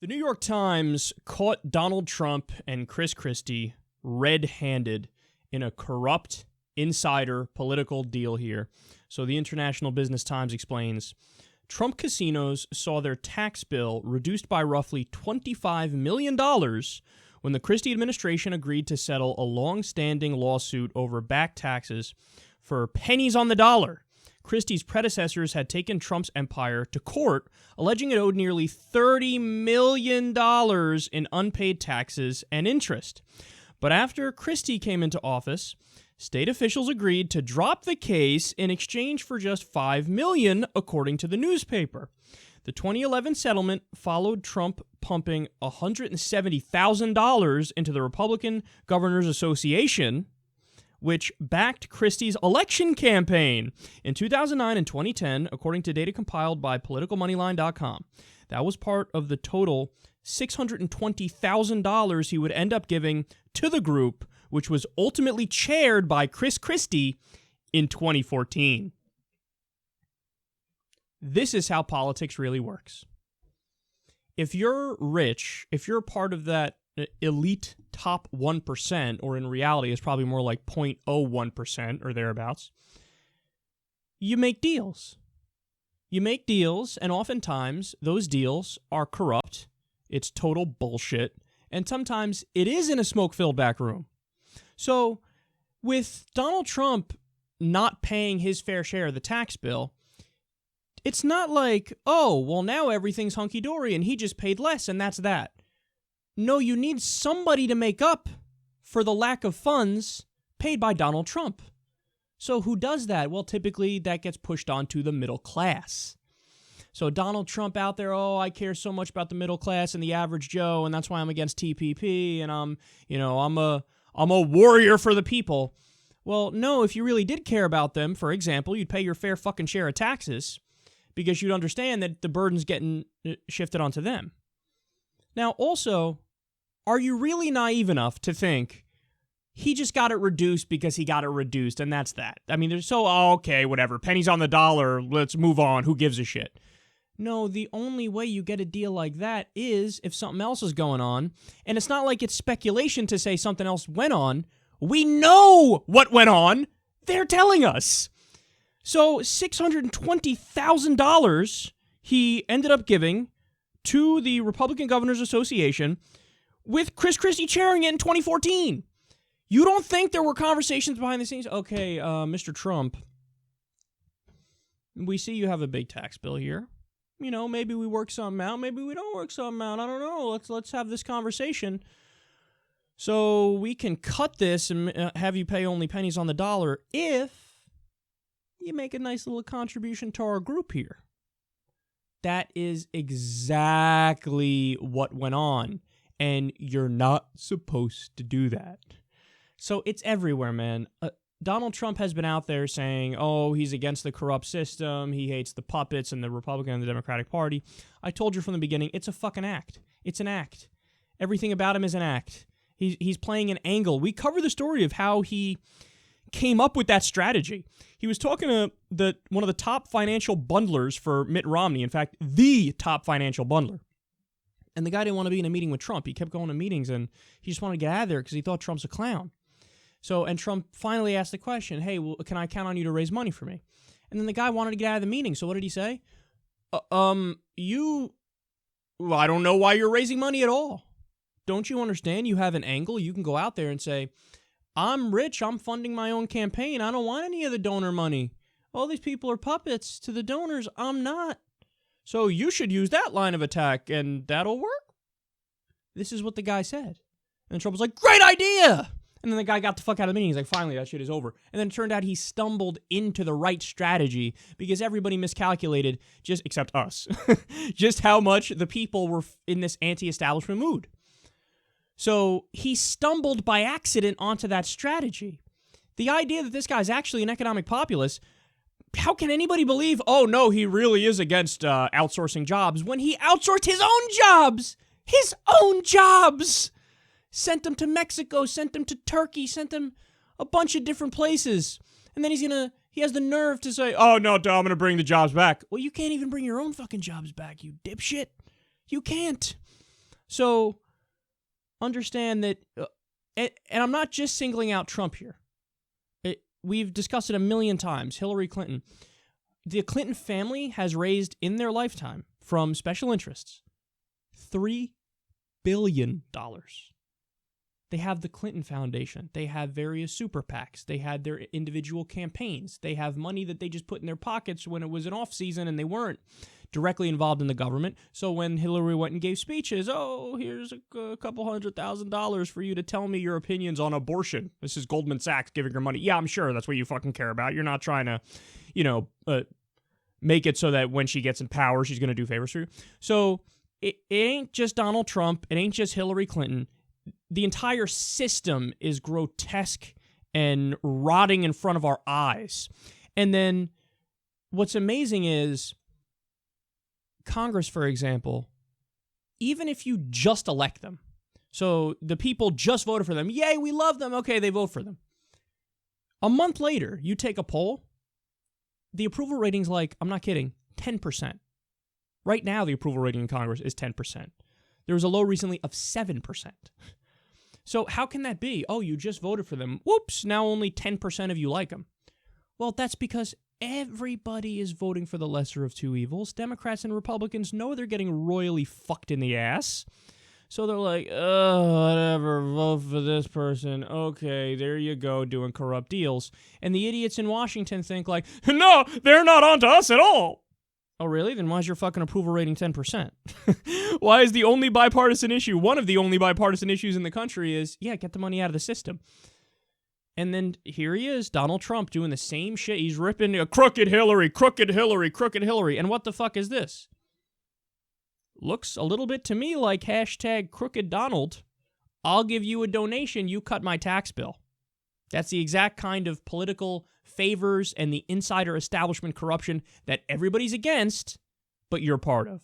The New York Times caught Donald Trump and Chris Christie red-handed in a corrupt insider political deal here. So the International Business Times explains, Trump casinos saw their tax bill reduced by roughly $25 million when the Christie administration agreed to settle a long-standing lawsuit over back taxes for pennies on the dollar. Christie's predecessors had taken Trump's empire to court, alleging it owed nearly $30 million in unpaid taxes and interest. But after Christie came into office, state officials agreed to drop the case in exchange for just $5 million, according to the newspaper. The 2011 settlement followed Trump pumping $170,000 into the Republican Governors Association, which backed Christie's election campaign in 2009 and 2010, according to data compiled by politicalmoneyline.com. That was part of the total $620,000 he would end up giving to the group, which was ultimately chaired by Chris Christie in 2014. This is how politics really works. If you're rich, if you're part of that elite top 1%, or in reality it's probably more like 0.01% or thereabouts, you make deals. You make deals, and oftentimes those deals are corrupt. It's total bullshit, and sometimes it is in a smoke-filled back room. So with Donald Trump not paying his fair share of the tax bill, it's not like, oh, well, now everything's hunky-dory and he just paid less and that's that. No, you need somebody to make up for the lack of funds paid by Donald Trump. So who does that? Well, typically that gets pushed onto the middle class. So Donald Trump out there, oh, I care so much about the middle class and the average Joe, and that's why I'm against TPP, and I'm a warrior for the people. Well, no, if you really did care about them, for example, you'd pay your fair fucking share of taxes because you'd understand that the burden's getting shifted onto them. Now, also, are you really naive enough to think he just got it reduced because he got it reduced, and that's that? I mean, okay, whatever, pennies on the dollar, let's move on, who gives a shit? No, the only way you get a deal like that is if something else is going on, and it's not like it's speculation to say something else went on. We know what went on. They're telling us. So $620,000 he ended up giving to the Republican Governors Association, with Chris Christie chairing it in 2014. You don't think there were conversations behind the scenes? Okay, Mr. Trump, we see you have a big tax bill here. You know, maybe we work something out. Maybe we don't work something out. I don't know. Let's have this conversation so we can cut this and have you pay only pennies on the dollar if you make a nice little contribution to our group here. That is exactly what went on, and you're not supposed to do that. So it's everywhere, man. Donald Trump has been out there saying, oh, he's against the corrupt system, he hates the puppets and the Republican and the Democratic Party. I told you from the beginning, it's a fucking act. It's an act. Everything about him is an act. He's playing an angle. We cover the story of how he came up with that strategy. He was talking to one of the top financial bundlers for Mitt Romney, in fact, the top financial bundler. And the guy didn't want to be in a meeting with Trump. He kept going to meetings, and he just wanted to get out of there because he thought Trump's a clown. And Trump finally asked the question, hey, well, can I count on you to raise money for me? And then the guy wanted to get out of the meeting, so what did he say? I don't know why you're raising money at all. Don't you understand? You have an angle. You can go out there and say, I'm rich. I'm funding my own campaign. I don't want any of the donor money. All these people are puppets to the donors. I'm not. So you should use that line of attack, and that'll work. This is what the guy said. And Trump was like, great idea! And then the guy got the fuck out of the meeting. He's like, finally, that shit is over. And then it turned out he stumbled into the right strategy because everybody miscalculated, except us, just how much the people were in this anti-establishment mood. So he stumbled by accident onto that strategy. The idea that this guy's actually an economic populist, how can anybody believe, oh no, he really is against outsourcing jobs when he outsourced his own jobs? His own jobs! Sent them to Mexico, sent them to Turkey, sent them a bunch of different places. And then he has the nerve to say, oh no, I'm going to bring the jobs back. Well, you can't even bring your own fucking jobs back, you dipshit. You can't. So understand that, and I'm not just singling out Trump here. We've discussed it a million times. Hillary Clinton. The Clinton family has raised in their lifetime from special interests $3 billion. They have the Clinton Foundation. They have various super PACs. They had their individual campaigns. They have money that they just put in their pockets when it was an off season and they weren't directly involved in the government. So when Hillary went and gave speeches, oh, here's a couple $100,000 for you to tell me your opinions on abortion. This is Goldman Sachs giving her money. Yeah, I'm sure that's what you fucking care about. You're not trying to, make it so that when she gets in power, she's going to do favors for you. So it ain't just Donald Trump. It ain't just Hillary Clinton. The entire system is grotesque and rotting in front of our eyes. And then what's amazing is Congress, for example, even if you just elect them, so the people just voted for them, yay, we love them, okay, they vote for them. A month later, you take a poll, the approval rating's like, I'm not kidding, 10%. Right now, the approval rating in Congress is 10%. There was a low recently of 7%. So how can that be? Oh, you just voted for them. Whoops, now only 10% of you like them. Well, that's because everybody is voting for the lesser of two evils. Democrats and Republicans know they're getting royally fucked in the ass. So they're like, oh, whatever, vote for this person. Okay, there you go, doing corrupt deals. And the idiots in Washington think like, no, they're not onto us at all. Oh, really? Then why is your fucking approval rating 10%? Why is the only bipartisan issue, one of the only bipartisan issues in the country is, yeah, get the money out of the system. And then here he is, Donald Trump, doing the same shit. He's ripping crooked Hillary, crooked Hillary, crooked Hillary. And what the fuck is this? Looks a little bit to me like hashtag crooked Donald. I'll give you a donation, you cut my tax bill. That's the exact kind of political favors and the insider establishment corruption that everybody's against, but you're part of.